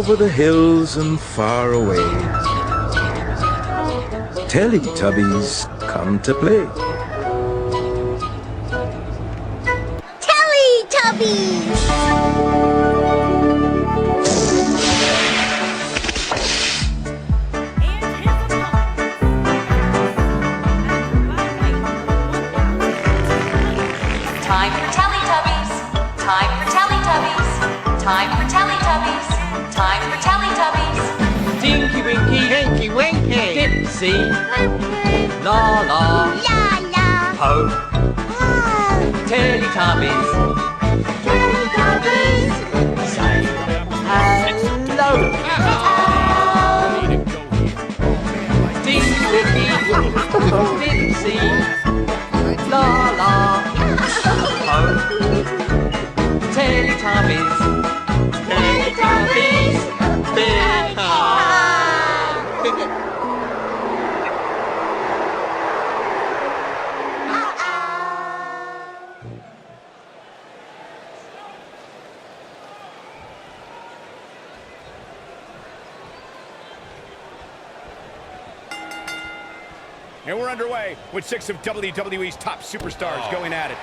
over the hills and far away, Teletubbies come to play. Teletubbies! Time for Teletubbies. Time for Teletubbies. Time for Teletubbies. Time for Teletubbies. Tinky Winky, Tinky Winky, Dipsy, La La, La la! Po, Oh, Teletubbies. Teletubbies! Say hello. Tinky Winky, Dipsy, La La, Po, Teletubbies. Teletubbies. Big And we're underway with 6 of WWE's top superstars going at it.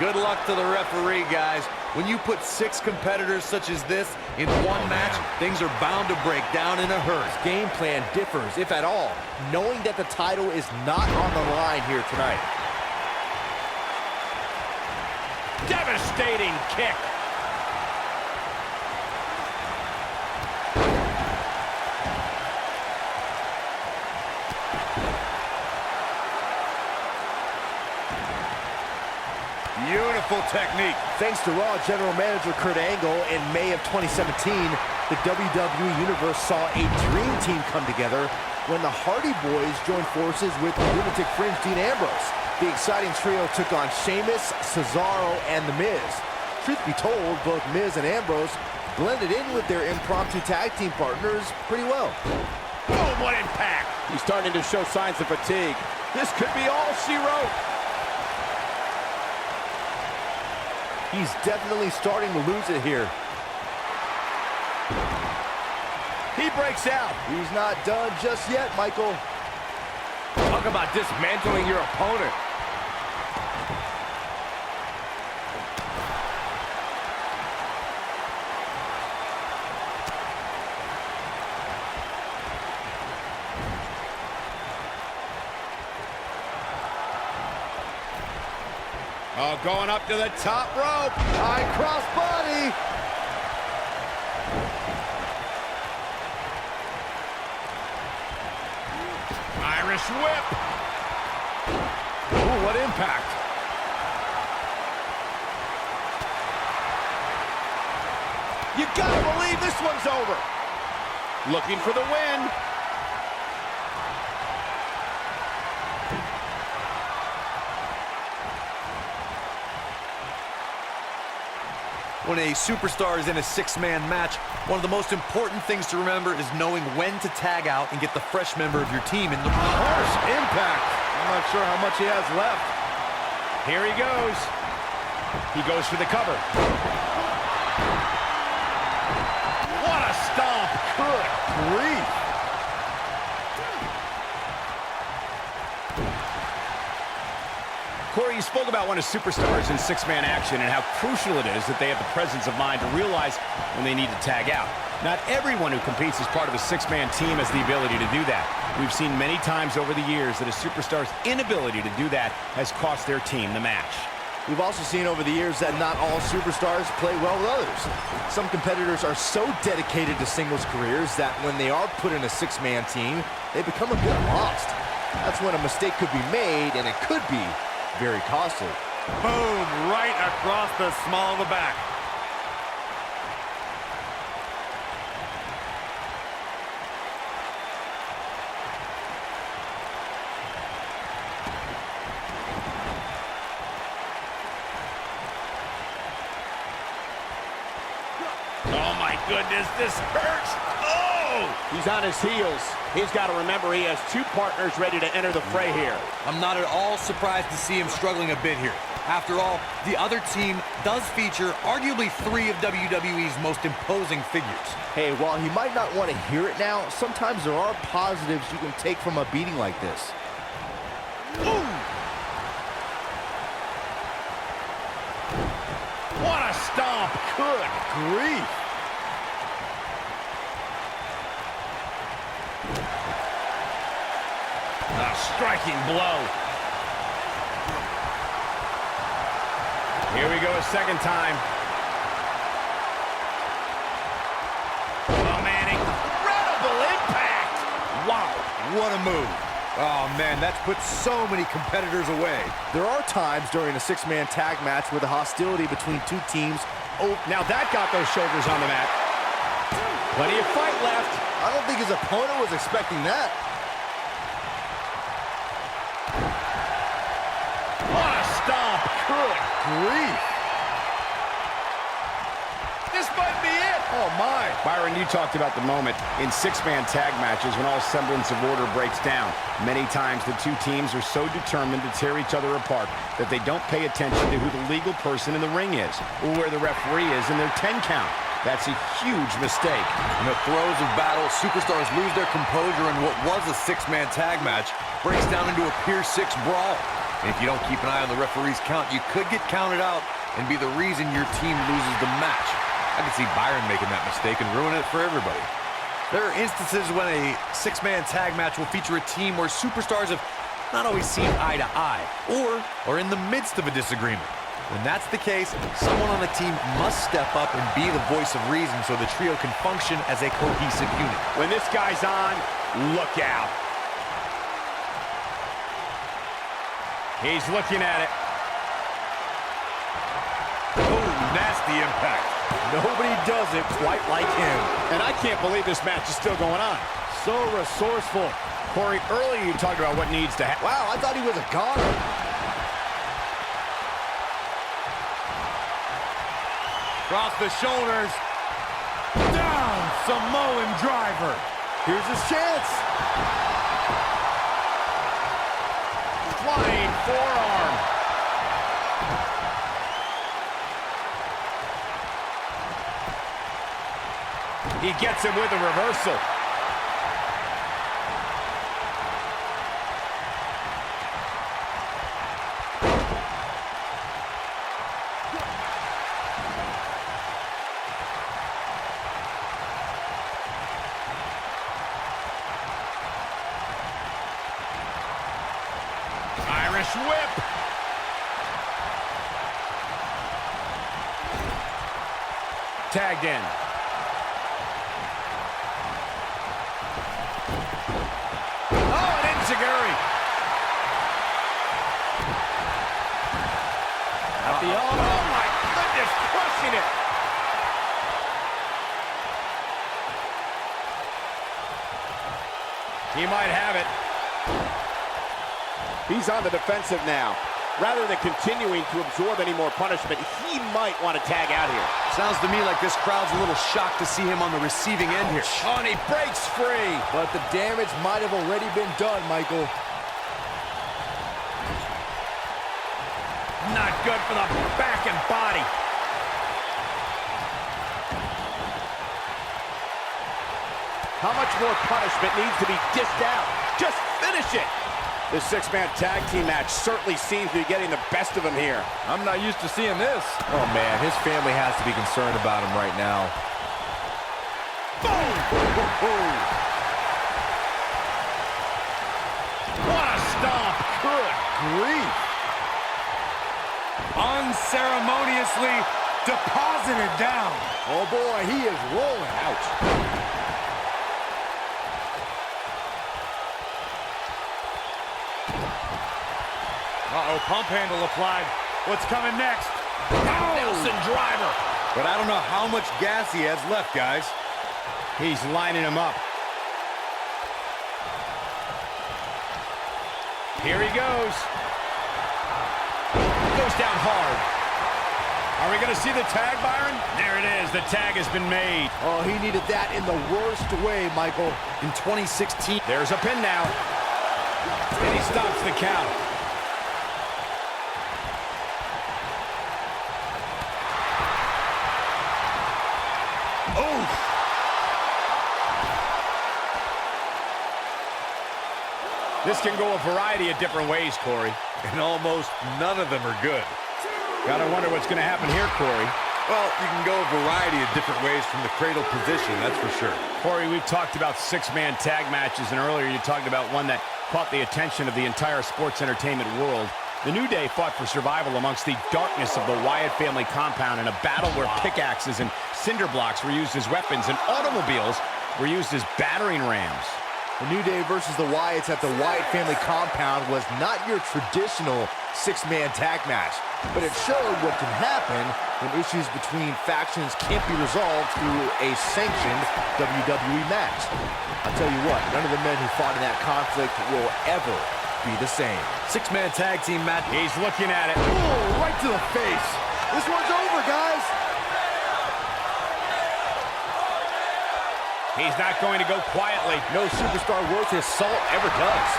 Good luck to the referee, guys. When you put 6 competitors such as this in one match, things are bound to break down in a hurry. Game plan differs, if at all, knowing that the title is not on the line here tonight. Devastating kick. Beautiful technique. Thanks to Raw General Manager Kurt Angle, in May of 2017, the WWE Universe saw a dream team come together when the Hardy Boys joined forces with Lunatic Fringe Dean Ambrose. The exciting trio took on Sheamus, Cesaro, and The Miz. Truth be told, both Miz and Ambrose blended in with their impromptu tag team partners pretty well. Boom, what impact. He's starting to show signs of fatigue. This could be all she wrote. He's definitely starting to lose it here. He breaks out. He's not done just yet, Michael. Talk about dismantling your opponent. Oh, going up to the top rope. High cross body. Irish whip. Ooh, what impact. You gotta believe this one's over. Looking for the win. When a superstar is in a 6-man match, one of the most important things to remember is knowing when to tag out and get the fresh member of your team in the Harsh impact. I'm not sure how much he has left. Here he goes. He goes for the cover. What a stomp. Good grief. Corey, you spoke about one of superstars in 6-man action and how crucial it is that they have the presence of mind to realize when they need to tag out. Not everyone who competes as part of a 6-man team has the ability to do that. We've seen many times over the years that a superstar's inability to do that has cost their team the match. We've also seen over the years that not all superstars play well with others. Some competitors are so dedicated to singles careers that when they are put in a 6-man team, they become a bit lost. That's when a mistake could be made, and it could be very costly. Boom, right across the small of the back. Oh my goodness, this hurts. Oh! He's on his heels. He's got to remember he has 2 partners ready to enter the fray here. I'm not at all surprised to see him struggling a bit here. After all, the other team does feature arguably 3 of WWE's most imposing figures. Hey, while he might not want to hear it now, sometimes there are positives you can take from a beating like this. Ooh. What a stomp. Good grief. A striking blow. Here we go a second time. Oh, man, incredible impact. Wow, what a move. Oh, man, that's put so many competitors away. There are times during a 6-man tag match where the hostility between two teams. Oh, now that got those shoulders on the mat. Plenty of fight left. I don't think his opponent was expecting that. What a stomp. Good grief. This might be it. Oh, my. Byron, you talked about the moment in 6-man tag matches when all semblance of order breaks down. Many times the two teams are so determined to tear each other apart that they don't pay attention to who the legal person in the ring is or where the referee is in their 10 count. That's a huge mistake. In the throes of battle, superstars lose their composure, and what was a 6-man tag match breaks down into a Pier 6 brawl. And if you don't keep an eye on the referee's count, you could get counted out and be the reason your team loses the match. I could see Byron making that mistake and ruin it for everybody. There are instances when a 6-man tag match will feature a team where superstars have not always seen eye to eye, or are in the midst of a disagreement. When that's the case, someone on the team must step up and be the voice of reason so the trio can function as a cohesive unit. When this guy's on, look out. He's looking at it. Oh, nasty impact. Nobody does it quite like him. And I can't believe this match is still going on. So resourceful. Corey, earlier you talked about what needs to happen. Wow, I thought he was a goner. Across the shoulders. Down, Samoan driver. Here's his chance. Flying forearm. He gets him with a reversal. Irish whip. Tagged in. Oh, an enziguri. At the elbow. Oh, my goodness, crushing it. He might have it. He's on the defensive now. Rather than continuing to absorb any more punishment, he might want to tag out here. Sounds to me like this crowd's a little shocked to see him on the receiving end here. Oh, and he breaks free. But the damage might have already been done, Michael. Not good for the back and body. How much more punishment needs to be dished out? Just finish it. This 6-man tag team match certainly seems to be getting the best of him here. I'm not used to seeing this. Oh, man, his family has to be concerned about him right now. Boom! What a stomp! Good grief! Unceremoniously deposited down. Oh, boy, he is rolling. Ouch. Uh-oh, pump handle applied. What's coming next? Nelson driver. But I don't know how much gas he has left, guys. He's lining him up. Here he goes. Goes down hard. Are we going to see the tag, Byron? There it is. The tag has been made. Oh, he needed that in the worst way, Michael. In 2016, There's a pin now. And he stops the count. Oof. This can go a variety of different ways, Corey. And almost none of them are good. Gotta wonder what's gonna happen here, Corey. Well, you can go a variety of different ways from the cradle position, that's for sure. Corey, we've talked about six-man tag matches, and earlier you talked about one that caught the attention of the entire sports entertainment world. The New Day fought for survival amongst the darkness of the Wyatt family compound in a battle where pickaxes and cinder blocks were used as weapons and automobiles were used as battering rams. The New Day versus the Wyatts at the Wyatt family compound was not your traditional six-man tag match, but it showed what can happen when issues between factions can't be resolved through a sanctioned WWE match. I'll tell you what, none of the men who fought in that conflict will ever be the same. Six-man tag team match. He's looking at it. Oh, right to the face. This one's over, guys. He's not going to go quietly. No superstar worth his salt ever does.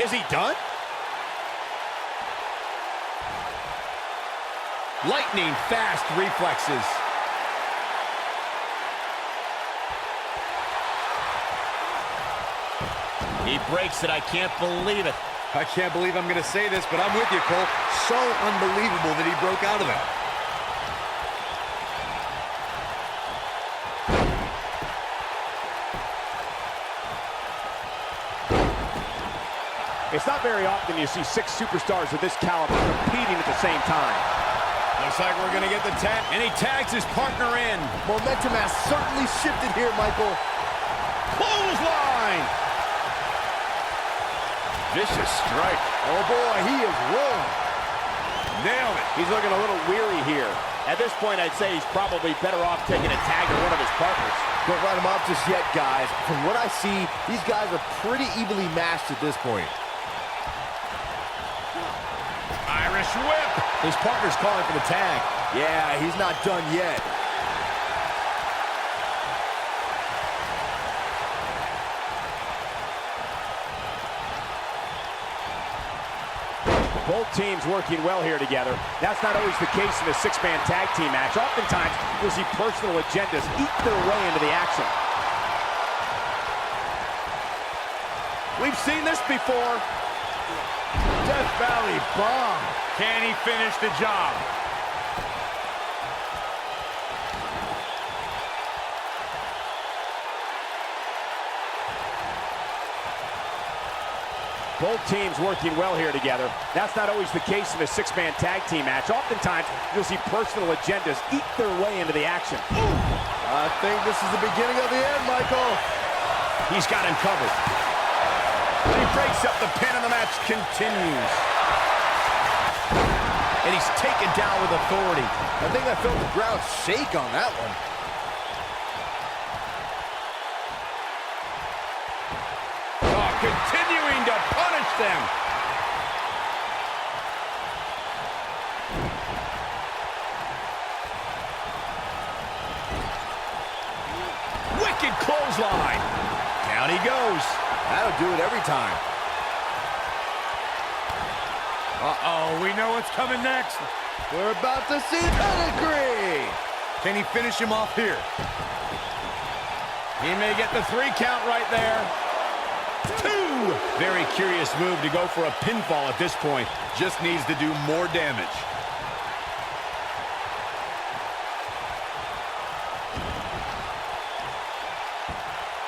Is he done? Lightning fast reflexes. He breaks it. I can't believe it. I can't believe I'm going to say this, but I'm with you, Cole. So unbelievable that he broke out of that. It's not very often you see six superstars of this caliber competing at the same time. Looks like we're going to get the tag, and he tags his partner in. Momentum has certainly shifted here, Michael. Clothesline! Vicious strike. Oh boy, he is rolling. Nailed it. He's looking a little weary here. At this point, I'd say he's probably better off taking a tag to one of his partners. Don't write him off just yet, guys. From what I see, these guys are pretty evenly matched at this point. Irish whip. His partner's calling for the tag. Yeah, he's not done yet. Both teams working well here together. That's not always the case in a six-man tag team match. Oftentimes, you'll see personal agendas eat their way into the action. We've seen this before. Death Valley bomb. Can he finish the job? Both teams working well here together. That's not always the case in a six-man tag team match. Oftentimes, you'll see personal agendas eat their way into the action. I think this is the beginning of the end, Michael. He's got him covered. And he breaks up the pin, and the match continues. And he's taken down with authority. I think I felt the ground shake on that one. Oh, continuing to punish them. Wicked clothesline. Down he goes. That'll do it every time. Uh-oh, we know what's coming next. We're about to see pedigree. Can he finish him off here? He may get the 3 count right there. 2. Very curious move to go for a pinfall at this point. Just needs to do more damage.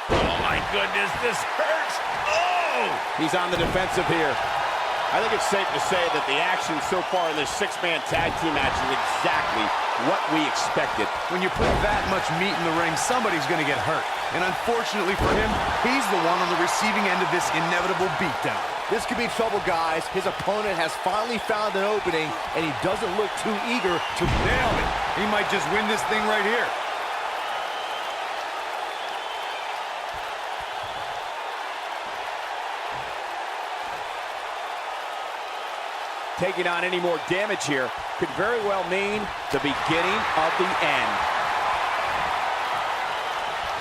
Oh my goodness, this hurts. Oh! He's on the defensive here. I think it's safe to say that the action so far in this six-man tag team match is exactly what we expected. When you put that much meat in the ring, somebody's going to get hurt. And unfortunately for him, he's the one on the receiving end of this inevitable beatdown. This could be trouble, guys. His opponent has finally found an opening, and he doesn't look too eager to Nailed it. He might just win this thing right here. Taking on any more damage here could very well mean the beginning of the end.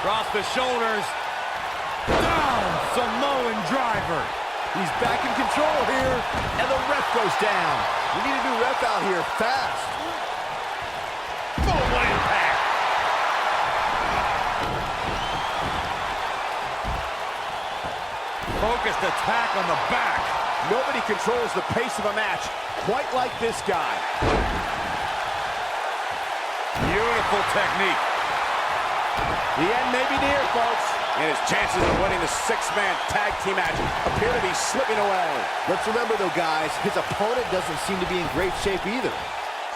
Across the shoulders. Down, Samoan driver. He's back in control here, and the ref goes down. We need a new ref out here fast. focused attack on the back. Nobody controls the pace of a match quite like this guy. Beautiful technique. The end may be near, folks. And his chances of winning the six-man tag team match appear to be slipping away. Let's remember, though, guys, his opponent doesn't seem to be in great shape either.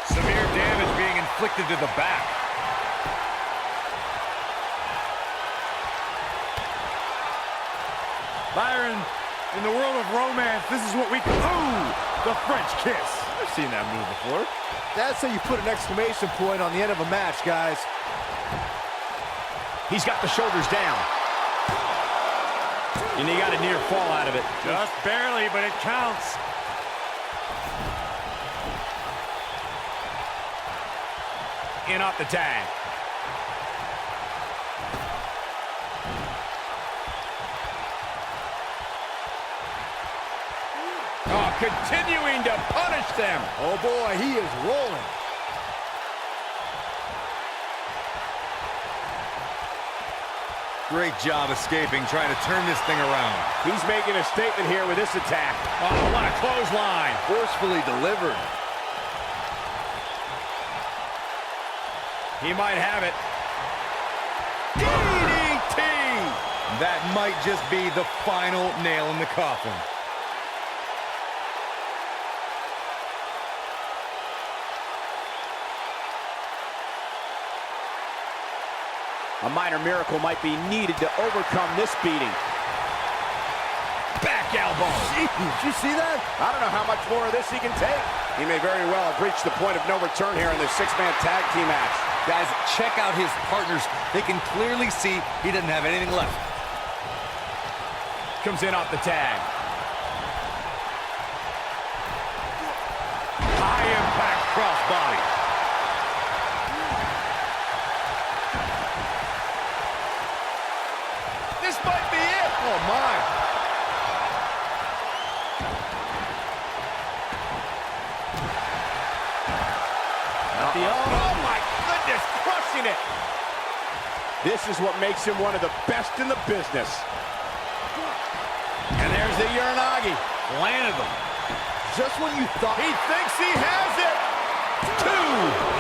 Severe damage being inflicted to the back. Byron, in the world of romance, this is what we call, ooh, the French kiss. I've seen that move before. That's how you put an exclamation point on the end of a match, guys. He's got the shoulders down. And he got a near fall out of it. Just barely, but it counts. In off the tag. Oh, continuing to punish them. Oh, boy, he is rolling. Great job escaping, trying to turn this thing around. He's making a statement here with this attack. Oh, what a clothesline. Forcefully delivered. He might have it. DDT! That might just be the final nail in the coffin. A minor miracle might be needed to overcome this beating. Back elbow. Jeez, did you see that? I don't know how much more of this he can take. He may very well have reached the point of no return here in this six-man tag team match. Guys, check out his partners. They can clearly see he doesn't have anything left. Comes in off the tag. High impact crossbody. This might be it. Oh, my. Oh, my goodness, crushing it. This is what makes him one of the best in the business. And there's the Uranagi. Landed them. Just when you thought... He thinks he has it. Two.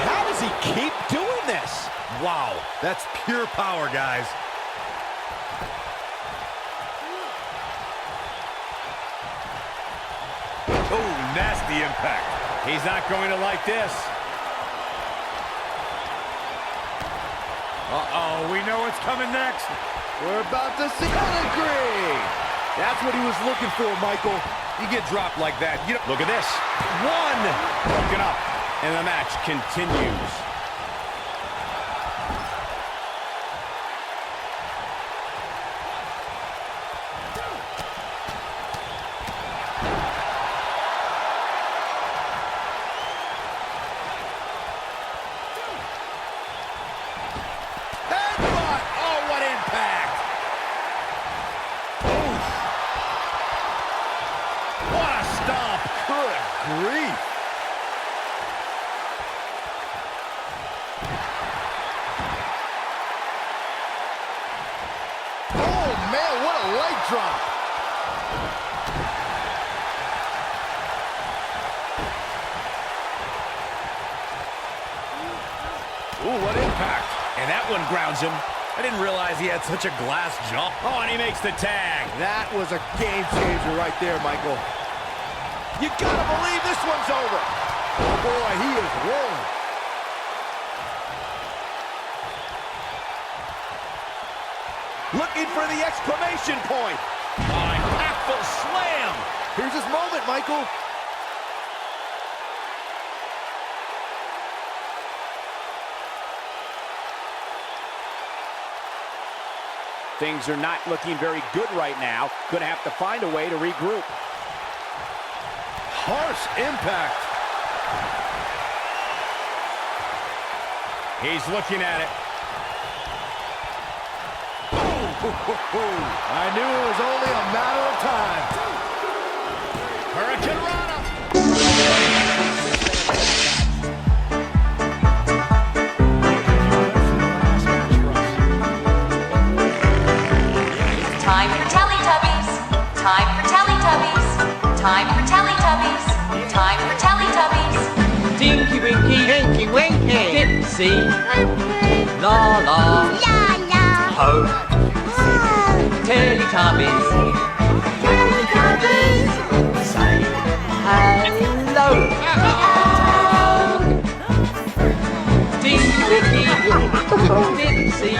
How does he keep doing this? Wow, that's pure power, guys. Oh, nasty impact. He's not going to like this. Uh-oh, we know what's coming next. We're about to see pedigree. That's what he was looking for, Michael. You get dropped like that. You don't... Look at this. One. Broken up. And the match continues. Headbutt! Oh, what impact! Oof. What a stomp! Good grief! Oh, man, what a leg drop. Ooh, what impact. And that one grounds him. I didn't realize he had such a glass jaw. Oh, and he makes the tag. That was a game changer right there, Michael. You gotta believe this one's over. Oh, boy, he is rolling. Looking for the exclamation point. Oh, impactful slam. Here's his moment, Michael. Things are not looking very good right now. Gonna have to find a way to regroup. Harsh impact. He's looking at it. I knew it was only a matter of time. Hurricane Rana. Time for Teletubbies. Time for Teletubbies. Time for Teletubbies. Tinky Winky, Winky, winky. Dipsy, La La, La, la. Ho, Oh. Teletubbies, Teletubbies. say hello. Tinky Winky, Dipsy,